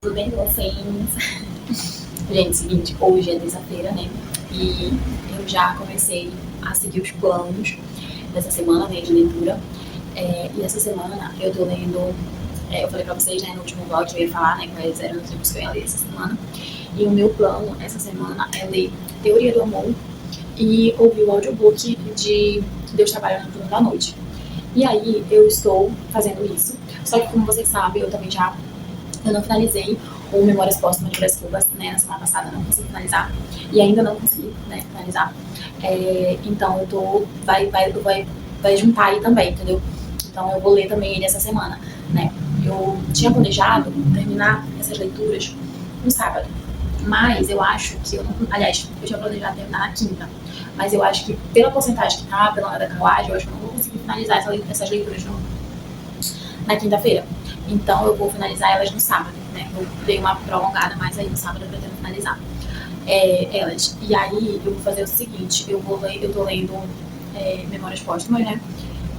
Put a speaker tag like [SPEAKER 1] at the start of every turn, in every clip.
[SPEAKER 1] Tudo bem com vocês? Gente, seguinte, hoje é terça-feira, né? E eu já comecei a seguir os planos dessa semana, né, de leitura. E essa semana eu tô lendo, eu falei pra vocês, né, no último vlog que eu ia falar, né, quais eram os livros que eu ia ler essa semana. E o meu plano essa semana é ler Teoria do Amor e ouvir o audiobook de Deus Trabalha no Turno da Noite. E aí eu estou fazendo isso. Só que, como vocês sabem, eu não finalizei o Memórias Póstumas de Brás Cubas, né, na semana passada, não consegui finalizar. E ainda não consegui, né, finalizar. Então vai juntar aí também, entendeu? Então eu vou ler também ele essa semana, né. Eu tinha planejado terminar essas leituras no sábado, mas eu acho que eu não... Aliás, eu tinha planejado terminar na quinta, mas eu acho que pela porcentagem que tá, pela hora da carruagem, eu acho que eu não vou conseguir finalizar essas leituras na quinta-feira. Então eu vou finalizar elas no sábado, né? Eu dei uma prolongada, mas aí no sábado eu pretendo finalizar elas. E aí eu vou fazer o seguinte, eu tô lendo Memórias Póstumas, né?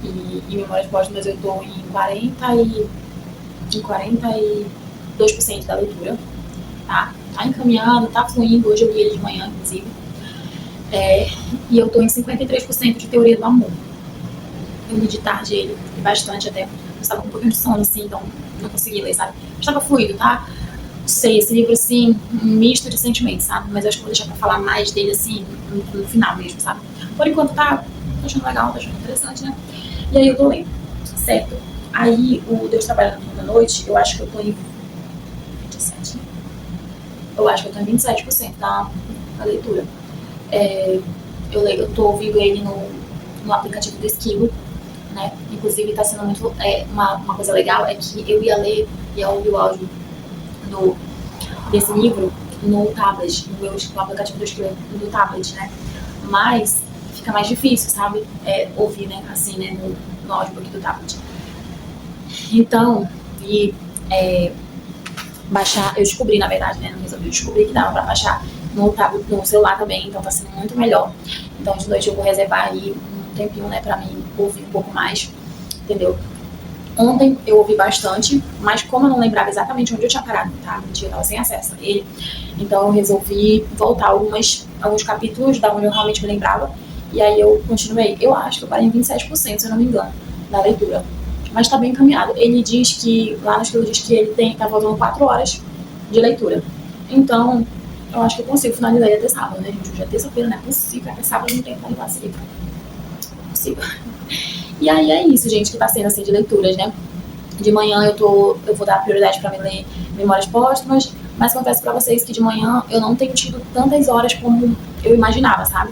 [SPEAKER 1] E Memórias Póstumas eu tô em 42% da leitura, tá? Tá encaminhado, tá fluindo. Hoje eu li ele de manhã, inclusive. E eu tô em 53% de Teoria do Amor. Eu li de tarde ele, bastante até. Eu estava com um pouquinho de sono, assim, então não consegui ler, sabe? Estava fluido, tá? Não sei, esse livro, assim, um misto de sentimentos, sabe? Mas eu acho que vou deixar pra falar mais dele, assim, no final mesmo, sabe? Por enquanto tô achando legal, tô achando interessante, né? E aí eu tô lendo, certo? Aí o Deus Trabalha no Turno da Noite, eu acho que eu tô em 27. Eu acho que eu tô em 27% da leitura. Eu tô ouvindo ele no aplicativo do Esquilo, né? Inclusive tá sendo muito... uma coisa legal é que eu ia ouvir o áudio desse livro no tablet, no aplicativo do Esquilo do tablet, né? Mas fica mais difícil, sabe? Ouvir, né? Assim, né? No audiobook do tablet. Então, baixar... Eu descobri, na verdade, né? Não resolvi descobrir que dava pra baixar no tablet, no celular também, então tá sendo muito melhor. Então de noite eu vou reservar aí um tempinho, né, pra mim ouvir um pouco mais, entendeu? Ontem eu ouvi bastante, mas como eu não lembrava exatamente onde eu tinha parado, tá? Eu tava sem acesso a ele, então eu resolvi voltar alguns capítulos da onde eu realmente me lembrava, e aí eu continuei. Eu acho que eu parei em 27%, se eu não me engano, da leitura, mas tá bem encaminhado. Ele diz que, lá no Esquilo diz que ele tá faltando 4 horas de leitura, então eu acho que eu consigo finalizar ele até sábado, né, gente? Hoje é terça-feira, não é possível, até sábado não tem que finalizar esse livro. Não é possível. E aí é isso, gente, que tá sendo assim de leituras, né? De manhã eu vou dar prioridade pra me ler Memórias Póstumas, mas confesso pra vocês que de manhã eu não tenho tido tantas horas como eu imaginava, sabe?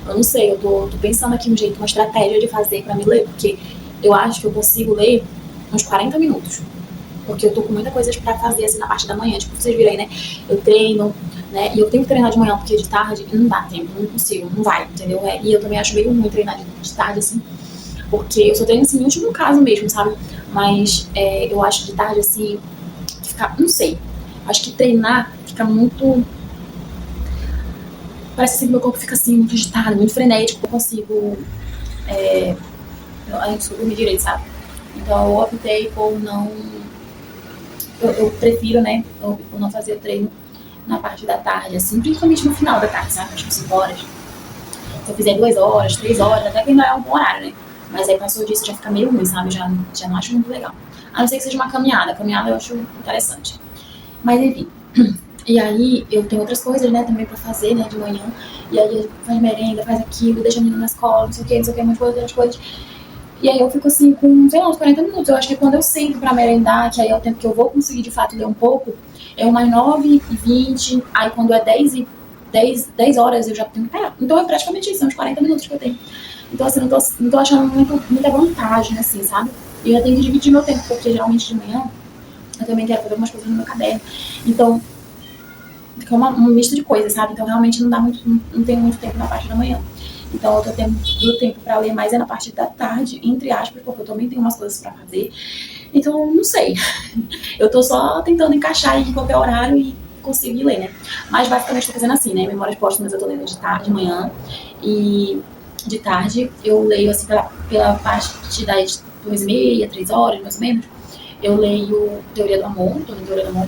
[SPEAKER 1] Eu não sei, eu tô pensando aqui um jeito, uma estratégia de fazer pra me ler, porque eu acho que eu consigo ler uns 40 minutos. Porque eu tô com muita coisa pra fazer assim na parte da manhã, tipo, vocês viram aí, né? Eu treino, né? E eu tenho que treinar de manhã, porque de tarde não dá tempo, não consigo, não vai, entendeu? E eu também acho meio ruim treinar de tarde, assim, porque eu só treino assim, no último caso mesmo, sabe? Mas eu acho de tarde, assim, que fica, não sei, acho que treinar fica muito... Parece assim que meu corpo fica assim, muito agitado, muito frenético, eu consigo... eu consigo dormir direito, sabe? Então eu optei por não... Eu prefiro, né, eu não fazer o treino na parte da tarde, assim, principalmente no final da tarde, sabe? Tipo 5 horas. Se eu fizer 2 horas, 3 horas, até que ainda é um bom horário, né? Mas aí passou disso já fica meio ruim, sabe? Já não acho muito legal. A não ser que seja uma caminhada. Caminhada eu acho interessante. Mas enfim. E aí eu tenho outras coisas, né, também pra fazer, né, de manhã. E aí faz merenda, faz aquilo, deixa a menina na escola, não sei o que, um monte de outras coisas. E aí eu fico assim com, sei lá, uns 40 minutos. Eu acho que quando eu sento pra merendar, que aí é o tempo que eu vou conseguir de fato ler um pouco, é umas 9h20, aí quando é 10 horas eu já tenho que parar. Então é praticamente isso, são uns 40 minutos que eu tenho. Então assim, não tô achando muita vantagem, assim, sabe? E eu já tenho que dividir meu tempo, porque geralmente de manhã eu também quero fazer algumas coisas no meu caderno. Então fica um misto de coisas, sabe? Então realmente não tenho muito tempo na parte da manhã. Então eu tô tendo tempo pra ler mais na parte da tarde, entre aspas, porque eu também tenho umas coisas pra fazer. Então, não sei. Eu tô só tentando encaixar em qualquer horário e conseguir ler, né? Mas basicamente tô fazendo assim, né? Memórias Póstumas eu tô lendo de tarde, de manhã. E de tarde eu leio assim pela parte das 2h30, 3 horas, mais ou menos. Eu leio Teoria do Amor, tô lendo Teoria do Amor.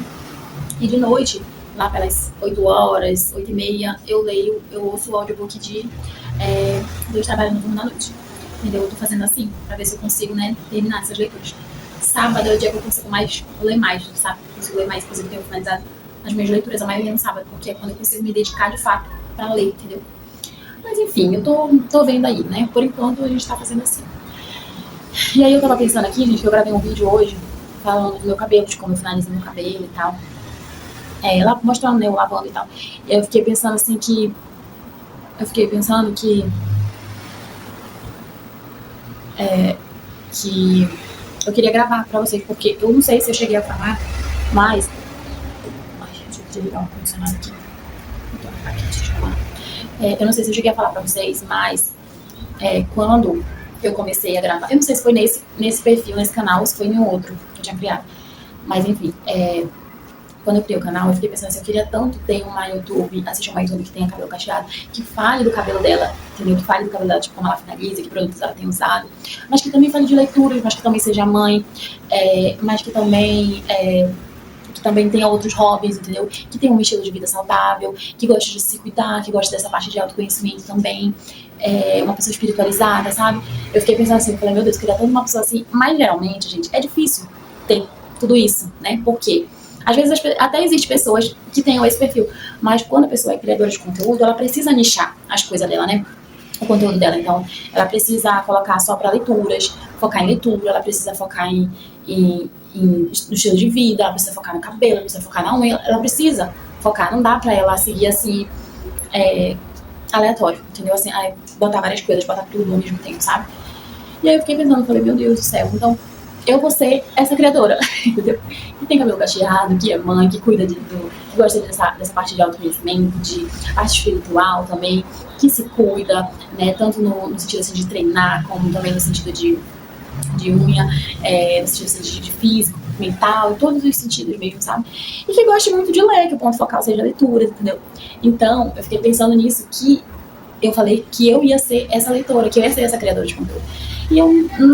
[SPEAKER 1] E de noite, lá pelas 8 horas, 8h30, eu ouço o audiobook de Deus Trabalha no Turno da Noite. Entendeu? Eu tô fazendo assim, pra ver se eu consigo, né, terminar essas leituras. Sábado é o dia que eu consigo ler mais, sabe? Consigo ler mais, inclusive tenho finalizado as minhas leituras, a maioria no sábado, porque é quando eu consigo me dedicar de fato pra ler, entendeu? Mas enfim, eu tô vendo aí, né? Por enquanto a gente tá fazendo assim. E aí eu tava pensando aqui, gente, que eu gravei um vídeo hoje falando do meu cabelo, de como eu finalizo meu cabelo e tal. Lá mostrando, né, eu lavando e tal. E aí eu fiquei pensando assim que. Que eu queria gravar pra vocês, porque eu não sei se eu cheguei a falar, mas. Ai, gente, eu queria ligar o ar-condicionado aqui. Eu não sei se eu cheguei a falar pra vocês, mas quando eu comecei a gravar, eu não sei se foi nesse perfil, nesse canal, ou se foi em outro que eu tinha criado. Mas enfim, quando eu criei o canal, eu fiquei pensando assim, eu queria tanto ter assistir uma YouTube que tenha cabelo cacheado, que fale do cabelo dela, entendeu? Que fale do cabelo dela, tipo, como ela finaliza, que produtos ela tem usado, mas que também fale de leituras, mas que também seja mãe, mas que também tenha outros hobbies, entendeu? Que tenha um estilo de vida saudável, que goste de se cuidar, que goste dessa parte de autoconhecimento também, uma pessoa espiritualizada, sabe? Eu fiquei pensando assim, eu falei, meu Deus, eu queria tanto uma pessoa assim, mas geralmente, gente, é difícil ter tudo isso, né? Por quê? Às vezes até existem pessoas que tenham esse perfil, mas quando a pessoa é criadora de conteúdo, ela precisa nichar as coisas dela, né? O conteúdo dela. Então, ela precisa colocar só para leituras, focar em leitura, ela precisa focar no estilo de vida, ela precisa focar no cabelo, ela precisa focar na unha, ela precisa focar. Não dá pra ela seguir assim, aleatório, entendeu? Assim, botar várias coisas, botar tudo ao mesmo tempo, sabe? E aí eu fiquei pensando, falei, meu Deus do céu, então eu vou ser essa criadora, entendeu? Que tem cabelo cacheado, que é mãe, que cuida que gosta dessa parte de autoconhecimento, de parte espiritual também, que se cuida, né? Tanto no sentido assim, de treinar, como também no sentido de unha, no sentido assim, de físico, mental, em todos os sentidos mesmo, sabe? E que gosta muito de ler, que o ponto focal seja leitura, entendeu? Então, eu fiquei pensando nisso, que eu falei que eu ia ser essa leitora, que eu ia ser essa criadora de conteúdo. E eu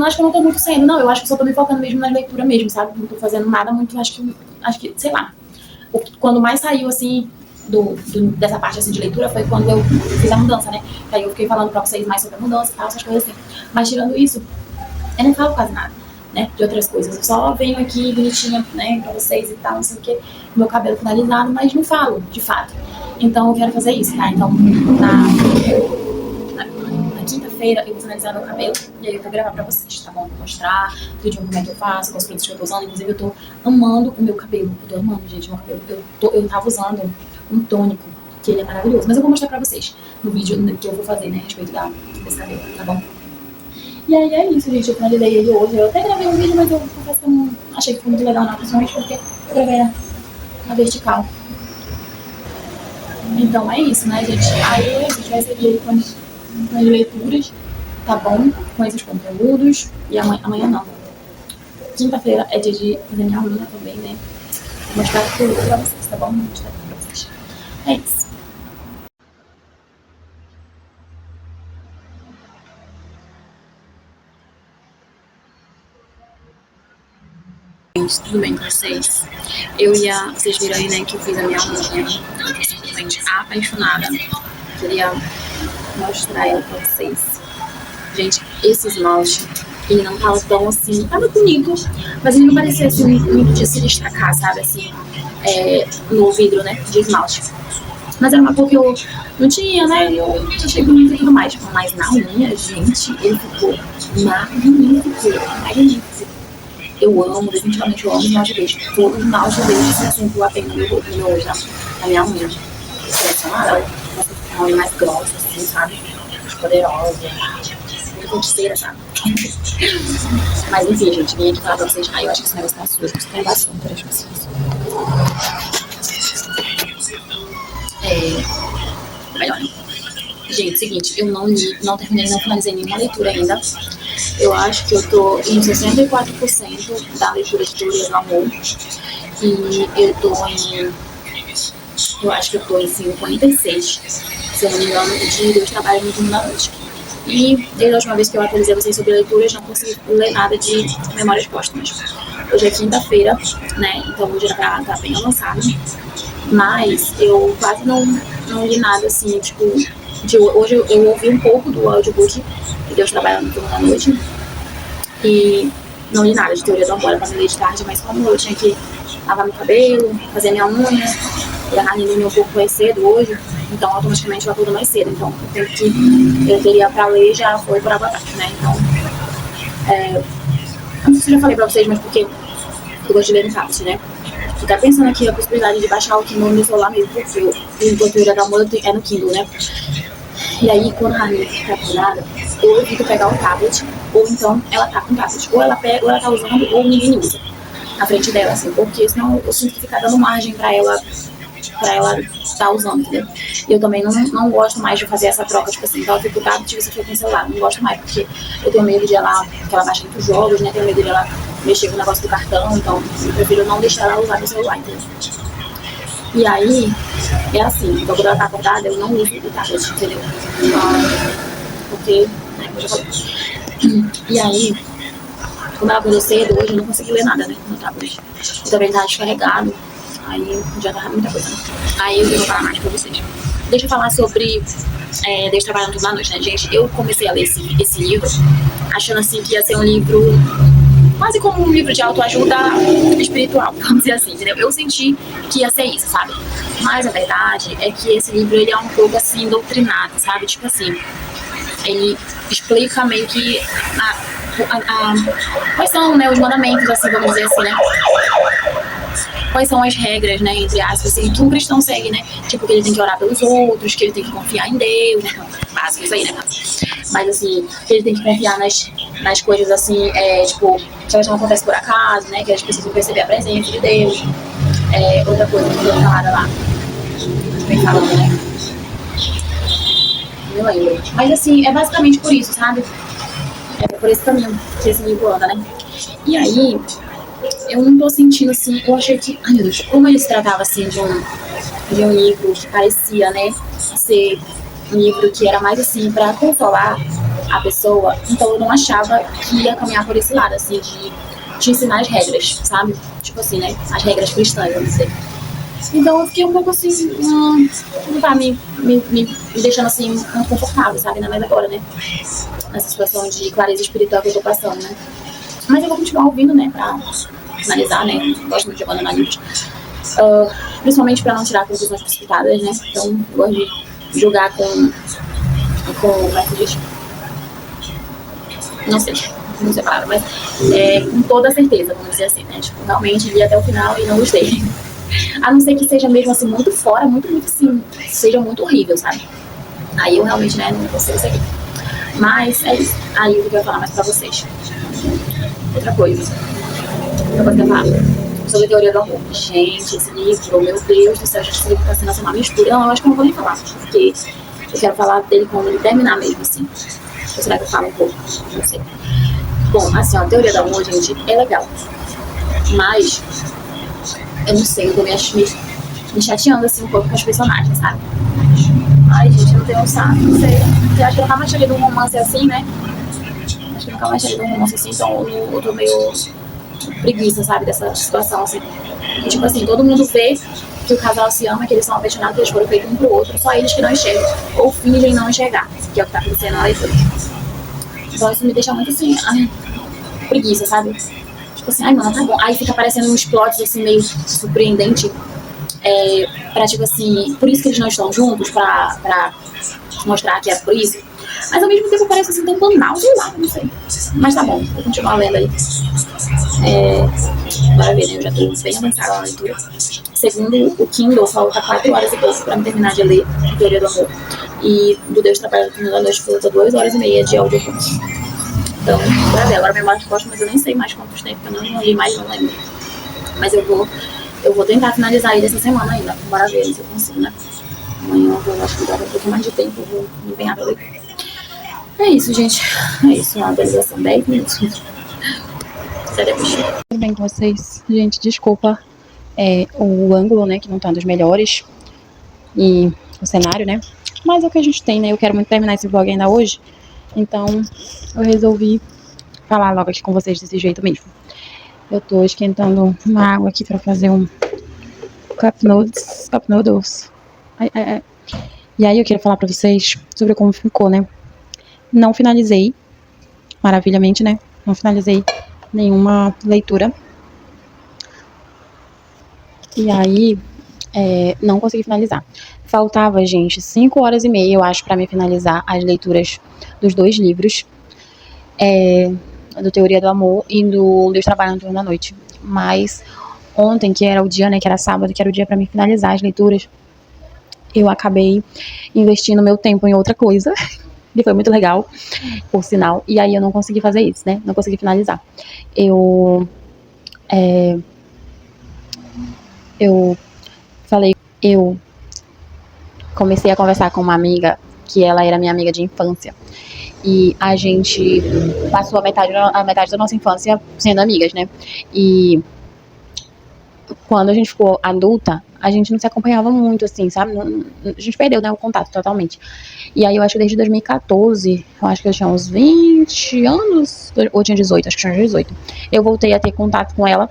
[SPEAKER 1] acho que eu não tô muito sendo, não. Eu acho que só tô me focando mesmo na leitura mesmo, sabe? Não tô fazendo nada muito, acho que sei lá. Quando mais saiu, assim, dessa parte, assim, de leitura foi quando eu fiz a mudança, né? Aí eu fiquei falando pra vocês mais sobre a mudança e tal, essas coisas assim. Mas tirando isso, eu não falo quase nada, né? De outras coisas. Eu só venho aqui bonitinha, né, pra vocês e tal, não sei o quê. Meu cabelo finalizado, mas não falo, de fato. Então eu quero fazer isso, tá? Então, na quinta-feira eu vou finalizar meu cabelo e aí eu vou gravar pra vocês, tá bom? Vou mostrar tudinho como é que eu faço, quais produtos que eu tô usando. Inclusive eu tô amando o meu cabelo. Eu tô amando, gente, meu cabelo. Eu tava usando um tônico, que ele é maravilhoso. Mas eu vou mostrar pra vocês no vídeo que eu vou fazer, né, a respeito desse cabelo, tá bom? E aí é isso, gente. Eu finalizei ele hoje. Eu até gravei um vídeo, mas eu confesso que eu não achei que foi muito legal, não, principalmente porque eu gravei na vertical. Então é isso, né, gente? Aí a gente vai seguir com as leituras, tá bom? Com esses conteúdos. E amanhã não. Quinta-feira é dia de fazer minha unha também, né? Vou mostrar tudo pra vocês, tá bom? Vou mostrar tudo pra vocês. É isso. Tudo bem com vocês? Vocês viram aí, né, que eu fiz a minha unha. Eu tô simplesmente apaixonada. Queria mostrar ela pra vocês. Gente, esse esmalte, ele não tava tão assim, tava bonito, mas ele não parecia assim, muito de se destacar, sabe, assim, no vidro, né, de esmalte. Mas era uma cor que eu não tinha, né, e eu achei bonito e tudo mais. Mas na unha, gente, ele ficou magnífico. Eu amo, definitivamente eu amo esmalte beige. Todo esmalte beige se acentua bem no meu olho, na minha unha. Selecionada, uma unha mais grossa, assim, sabe? Mais poderosa, muito feiticeira, sabe? Mas enfim, gente, vim aqui falar pra vocês. Eu acho que esse negócio tá sujo, isso tem bastante para as pessoas. Melhor. Gente, seguinte, eu não terminei, não finalizei nenhuma leitura ainda. Eu acho que eu tô em 64% da leitura de Teoria do Amor. E eu acho que eu tô em 56, se eu não me engano, de Deus Trabalha no Turno da Noite. E desde a última vez que eu atualizei vocês sobre leituras, não consegui ler nada de Memórias Póstumas. Hoje é quinta-feira, né? Então hoje já tá bem avançado. Mas eu quase não li nada assim, tipo, hoje eu ouvi um pouco do audiobook que Deus trabalha no turno da noite. E não li nada de teoria do amor pra me ler de tarde, mas como eu tinha que lavar meu cabelo, fazer minha unha, e a Rani dormiu um pouco mais cedo hoje, então automaticamente eu acordo mais cedo. Então eu teria pra ler já foi por água abaixo, né? Então, não sei se eu já falei pra vocês, mas porque eu gosto de ler no tablet, né? E tá pensando aqui a possibilidade de baixar o Kindle no meu celular mesmo, porque a teoria do amor é no Kindle, né? E aí, quando a Rani tá acordada, ou eu fico pegar o tablet, ou então ela tá com o tablet. Ou ela pega, ou ela tá usando, ou ninguém usa na frente dela, assim, porque senão eu sinto que fica dando margem pra ela tá usando, entendeu? E eu também não gosto mais de fazer essa troca, tipo assim, então eu fico o tablet e você fica com o celular. Não gosto mais, porque eu tenho medo de ela, que ela baixe muitos jogos, né? Tenho medo de ela mexer com o negócio do cartão, então eu prefiro não deixar ela usar meu celular, entendeu? E aí, é assim, então quando ela tá acordada, eu não uso o tablet, entendeu? Porque, né, eu já falei. E aí, como ela acordou cedo, hoje eu não consegui ler nada, né, no tablet. E também tava descarregado, aí já tava muita coisa, né? Aí eu vou falar mais pra vocês. Deixa eu falar sobre Deus Trabalhando Tudo na Noite, né, gente? Eu comecei a ler esse livro achando assim que ia ser um livro quase como um livro de autoajuda espiritual, vamos dizer assim, entendeu? Eu senti que ia ser isso, sabe? Mas a verdade é que esse livro, ele é um pouco assim, doutrinado, sabe? Tipo assim, ele explica meio que quais são, né, os mandamentos, assim, vamos dizer assim, né? Quais são as regras, né, entre aspas, assim, que um cristão segue, né? Tipo, que ele tem que orar pelos outros, que ele tem que confiar em Deus, né? Básico isso aí, né? Mas, assim, que ele tem que confiar nas coisas, assim, tipo, que elas não acontecem por acaso, né? Que elas precisam perceber a presença de Deus. Outra coisa que foi falada lá, vem falando, né? Não lembro. Mas, assim, é basicamente por isso, sabe? É por esse caminho que esse livro anda, né? E aí, eu não tô sentindo, assim, eu achei que, ai meu Deus, como ele se tratava, assim, de um livro que parecia, né, ser um livro que era mais, assim, pra consolar a pessoa, então eu não achava que ia caminhar por esse lado, assim, de te ensinar as regras, sabe? Tipo assim, né, as regras cristãs, vamos dizer. Então eu fiquei um pouco assim, não tá me deixando assim muito confortável, sabe? Ainda mais agora, né? Nessa situação de clareza espiritual que eu tô passando, né? Mas eu vou continuar ouvindo, né? Pra finalizar, né? Eu gosto muito de abandonar livros. Principalmente pra não tirar conclusões precipitadas, né? Então eu gosto de julgar com como é que diz? Não sei a palavra, mas com toda certeza, vamos dizer assim, né? Tipo, realmente li até o final e não gostei. A não ser que seja mesmo assim, muito fora, muito assim, seja muito horrível, sabe? Aí eu realmente, né, não consigo seguir. Mas é isso. Aí eu vou falar mais pra vocês. Outra coisa que eu falar sobre a teoria do amor. Gente, esse livro, meu Deus do céu, gente, esse livro tá sendo uma mistura. Não, eu acho que eu não vou nem falar, porque eu quero falar dele quando ele terminar mesmo, assim. Ou será que eu falo um pouco? Não sei. Bom, assim, ó, a teoria do amor, gente, é legal. Mas eu não sei, eu tô me chateando assim um pouco com os personagens, sabe? Ai, gente, eu não tenho saco, não sei. Eu acho que eu nunca mais tinha lido um romance assim, né? Acho que eu nunca mais tinha lido um romance assim, então eu tô meio preguiça, sabe, dessa situação, assim. E, tipo assim, todo mundo vê que o casal se ama, que eles são apaixonados, que eles foram feitos um pro outro, só eles que não enxergam, ou fingem não enxergar, que é o que tá acontecendo na leitura. Então isso me deixa muito assim, preguiça, sabe? Tipo assim, ai, mano, tá bom. Aí fica aparecendo uns plots, assim, meio surpreendente. Pra, tipo assim, por isso que eles não estão juntos, pra mostrar que é por isso. Mas ao mesmo tempo parece assim tão banal, sei lá, não sei. Mas tá bom, vou continuar lendo aí. Bora ver, né? Eu já tô bem avançada na leitura. Segundo o Kindle, falta 4 horas e pouco pra me terminar de ler a Teoria do Amor. E do Deus Trabalhando Tudo na Noite falta 2 horas e meia de audiobook. Então, bora ver. Agora minha memória de costa, mas eu nem sei mais quantos tempos, porque eu não li mais, não lembro. Mas eu vou tentar finalizar ele essa semana ainda. Bora ver se eu consigo, né? Amanhã eu vou, acho que dar um pouquinho mais de tempo, eu vou me empenhar pra ler. É isso, gente. É isso, uma atualização 10 minutos. Até depois. Tudo bem com vocês? Gente, desculpa o ângulo, né, que não tá um dos melhores. E o cenário, né? Mas é o que a gente tem, né? Eu quero muito terminar esse vlog ainda hoje. Então, eu resolvi falar logo aqui com vocês desse jeito mesmo.
[SPEAKER 2] Eu tô esquentando uma água aqui pra fazer um cup noodles. Ai, ai, ai. E aí eu queria falar pra vocês sobre como ficou, né? Não finalizei, maravilhamente, né? Não finalizei nenhuma leitura. E aí, não consegui finalizar. Faltava, gente, 5 horas e meia, eu acho, pra me finalizar as leituras dos 2 livros. Do Teoria do Amor e do Deus Trabalha no Turno da Noite. Mas ontem, que era o dia, né, que era sábado, que era o dia pra me finalizar as leituras, eu acabei investindo meu tempo em outra coisa. E foi muito legal, por sinal. E aí eu não consegui fazer isso, né? Não consegui finalizar. Eu falei, eu comecei a conversar com uma amiga que ela era minha amiga de infância. E a gente passou a metade da nossa infância sendo amigas, né? E quando a gente ficou adulta, a gente não se acompanhava muito, assim, sabe? A gente perdeu, né, o contato totalmente. E aí eu acho que desde 2014, eu acho que eu tinha uns 20 anos, ou tinha 18, acho que tinha 18. Eu voltei a ter contato com ela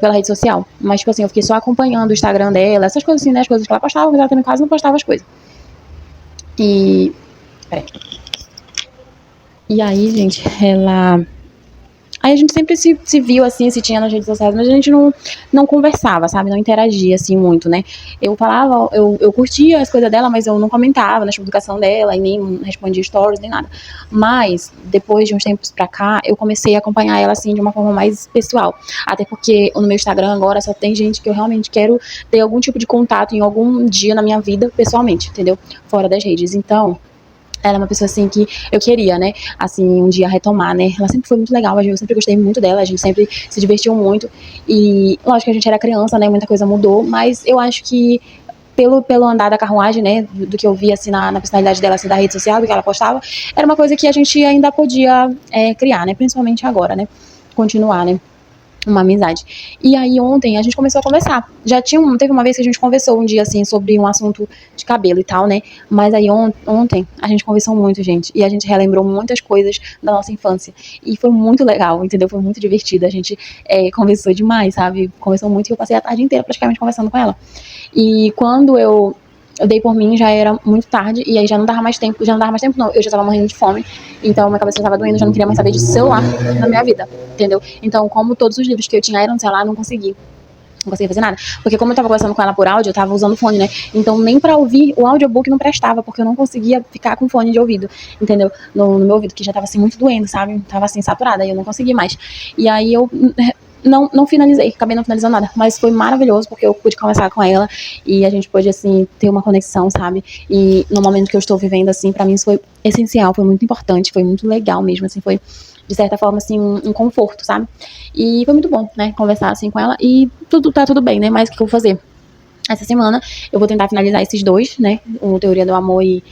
[SPEAKER 2] pela rede social. Mas, tipo assim, eu fiquei só acompanhando o Instagram dela, essas coisas assim, né? As coisas que ela postava, mas ela também quase não postava as coisas. E. Peraí. E aí, gente, ela. Aí a gente sempre se viu, assim, se tinha nas redes sociais, mas a gente não conversava, sabe? Não interagia, assim, muito, né? Eu falava, eu curtia as coisas dela, mas eu não comentava na publicação dela e nem respondia stories, nem nada. Mas, depois de uns tempos pra cá, eu comecei a acompanhar ela, assim, de uma forma mais pessoal. Até porque no meu Instagram agora só tem gente que eu realmente quero ter algum tipo de contato em algum dia na minha vida, pessoalmente, entendeu? Fora das redes. Então, ela é uma pessoa, assim, que eu queria, né, assim, um dia retomar, né, ela sempre foi muito legal, eu sempre gostei muito dela, a gente sempre se divertiu muito, e lógico que a gente era criança, né, muita coisa mudou, mas eu acho que pelo andar da carruagem, né, do que eu via, assim, na personalidade dela, assim, da rede social, do que ela postava, era uma coisa que a gente ainda podia criar, né, principalmente agora, né, continuar, né, uma amizade. E aí ontem a gente começou a conversar. Teve uma vez que a gente conversou um dia assim sobre um assunto de cabelo e tal, né? Mas aí ontem a gente conversou muito, gente, e a gente relembrou muitas coisas da nossa infância. E foi muito legal, entendeu? Foi muito divertido. A gente conversou demais, sabe? Conversou muito e eu passei a tarde inteira praticamente conversando com ela. E quando eu dei por mim, já era muito tarde, e aí já não dava mais tempo, não, eu já tava morrendo de fome, então minha cabeça já tava doendo, eu já não queria mais saber de celular na minha vida, entendeu? Então, como todos os livros que eu tinha eram no celular, não consegui fazer nada, porque como eu tava conversando com ela por áudio, eu tava usando fone, né, então nem pra ouvir o audiobook não prestava, porque eu não conseguia ficar com fone de ouvido, entendeu, no meu ouvido, que já tava assim muito doendo, sabe, tava assim saturada, e eu não consegui mais, e aí eu não finalizei, acabei não finalizando nada, mas foi maravilhoso porque eu pude conversar com ela e a gente pôde, assim, ter uma conexão, sabe? E no momento que eu estou vivendo, assim, pra mim isso foi essencial, foi muito importante, foi muito legal mesmo, assim, foi de certa forma, assim, um conforto, sabe? E foi muito bom, né, conversar, assim, com ela e tá tudo bem, né, mas o que eu vou fazer? Essa semana eu vou tentar finalizar esses dois, né, o Teoria do Amor e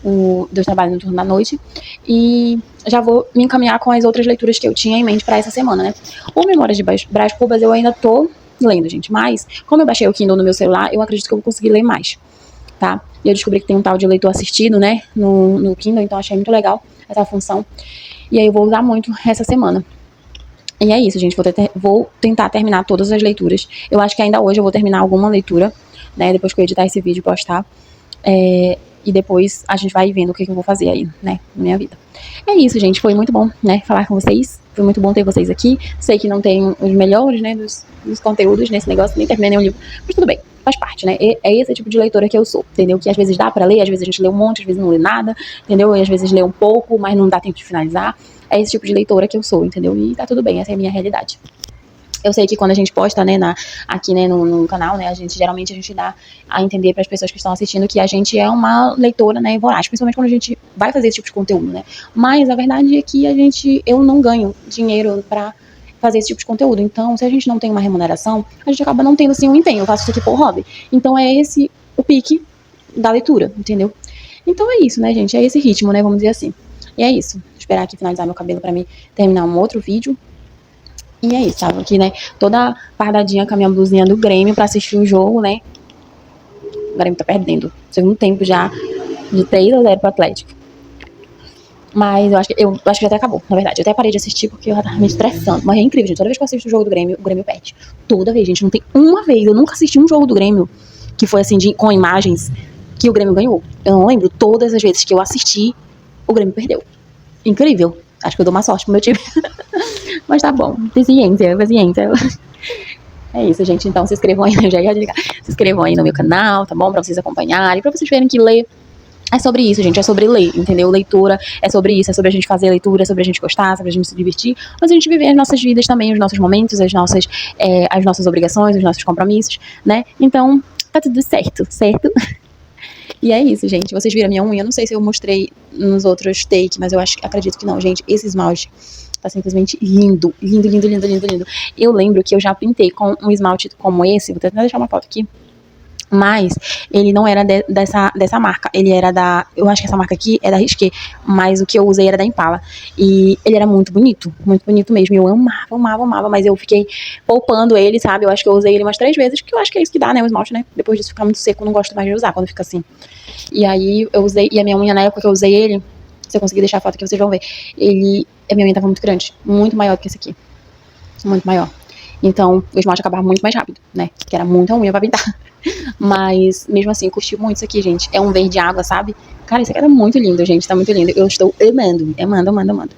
[SPEAKER 2] o Deus Trabalha no Turno da Noite, e já vou me encaminhar com as outras leituras que eu tinha em mente para essa semana, né? O Memórias de Brás Cubas eu ainda tô lendo, gente, mas como eu baixei o Kindle no meu celular, eu acredito que eu vou conseguir ler mais, tá? E eu descobri que tem um tal de leitor assistido, né, no Kindle, então achei muito legal essa função, e aí eu vou usar muito essa semana. E é isso, gente, vou tentar terminar todas as leituras. Eu acho que ainda hoje eu vou terminar alguma leitura, né, depois que eu editar esse vídeo e postar. E depois a gente vai vendo o que eu vou fazer aí, né, na minha vida. É isso, gente, foi muito bom, né, falar com vocês. Foi muito bom ter vocês aqui. Sei que não tem os melhores, né, dos conteúdos nesse negócio, nem terminei nenhum livro, mas tudo bem, faz parte, né. É esse tipo de leitora que eu sou, entendeu? Que às vezes dá pra ler, às vezes a gente lê um monte, às vezes não lê nada, entendeu? E às vezes lê um pouco, mas não dá tempo de finalizar. É esse tipo de leitora que eu sou, entendeu? E tá tudo bem, essa é a minha realidade. Eu sei que quando a gente posta, né, aqui, né, no canal, né, geralmente a gente dá a entender para as pessoas que estão assistindo que a gente é uma leitora, né, voraz, principalmente quando a gente vai fazer esse tipo de conteúdo, né. Mas a verdade é que eu não ganho dinheiro para fazer esse tipo de conteúdo. Então, se a gente não tem uma remuneração, a gente acaba não tendo, assim, um empenho. Eu faço isso aqui por hobby. Então, é esse o pique da leitura, entendeu? Então, é isso, né, gente? É esse ritmo, né, vamos dizer assim. E é isso. Vou esperar aqui finalizar meu cabelo para mim terminar um outro vídeo. E é isso, tava aqui, né, toda fardadinha com a minha blusinha do Grêmio pra assistir o jogo, né. O Grêmio tá perdendo. Segundo tempo já, de 3-0 pro Atlético. Mas eu acho que já até acabou, na verdade. Eu até parei de assistir porque eu tava me estressando. Mas é incrível, gente. Toda vez que eu assisto o jogo do Grêmio, o Grêmio perde. Toda vez, gente. Não tem uma vez. Eu nunca assisti um jogo do Grêmio que foi assim, com imagens, que o Grêmio ganhou. Eu não lembro. Todas as vezes que eu assisti, o Grêmio perdeu. Incrível. Acho que eu dou uma sorte pro meu time. Mas tá bom. Paciência, paciência. É isso, gente. Então se inscrevam aí, eu já ia desligar. Se inscrevam aí no meu canal, tá bom? Pra vocês acompanharem, pra vocês verem que ler é sobre isso, gente, é sobre ler, entendeu? Leitura é sobre isso, é sobre a gente fazer leitura, é sobre a gente gostar, é sobre a gente se divertir, mas a gente viver as nossas vidas também, os nossos momentos, as nossas obrigações, os nossos compromissos, né? Então, tá tudo certo, certo? E é isso, gente. Vocês viram a minha unha? Eu não sei se eu mostrei nos outros takes, mas eu acredito que não, gente. Esse esmalte tá simplesmente lindo, lindo, lindo, lindo, lindo, lindo. Eu lembro que eu já pintei com um esmalte como esse, vou tentar deixar uma foto aqui. Mas ele não era dessa marca. Ele era eu acho que essa marca aqui é da Risqué, mas o que eu usei era da Impala. E ele era muito bonito mesmo. Eu amava, amava, amava, mas eu fiquei poupando ele, sabe? Eu acho que eu usei ele umas 3 vezes, porque eu acho que é isso que dá, né? O esmalte, né? Depois disso ficar muito seco, eu não gosto mais de usar quando fica assim. E aí eu usei, e a minha unha na época que eu usei ele, se eu conseguir deixar a foto aqui, vocês vão ver. A minha unha tava muito grande, muito maior do que esse aqui. Muito maior. Então, o esmalte acabava muito mais rápido, né? Que era muita unha pra pintar. Mas, mesmo assim, eu curti muito isso aqui, gente. É um verde água, sabe? Cara, isso aqui era muito lindo, gente. Tá muito lindo. Eu estou amando, amando, amando, amando.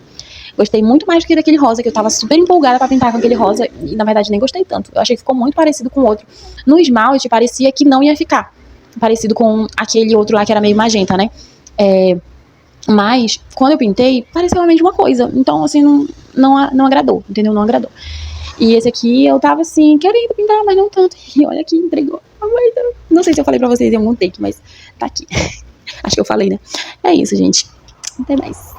[SPEAKER 2] Gostei muito mais do que daquele rosa, que eu tava super empolgada pra pintar com aquele rosa. E, na verdade, nem gostei tanto. Eu achei que ficou muito parecido com o outro. No esmalte, parecia que não ia ficar parecido com aquele outro lá, que era meio magenta, né? Mas, quando eu pintei, pareceu a mesma coisa. Então, assim, não agradou, entendeu? Não agradou. E esse aqui eu tava assim, querendo pintar, mas não tanto. E olha que entregou. Não sei se eu falei pra vocês em algum take, mas tá aqui. Acho que eu falei, né? É isso, gente. Até mais.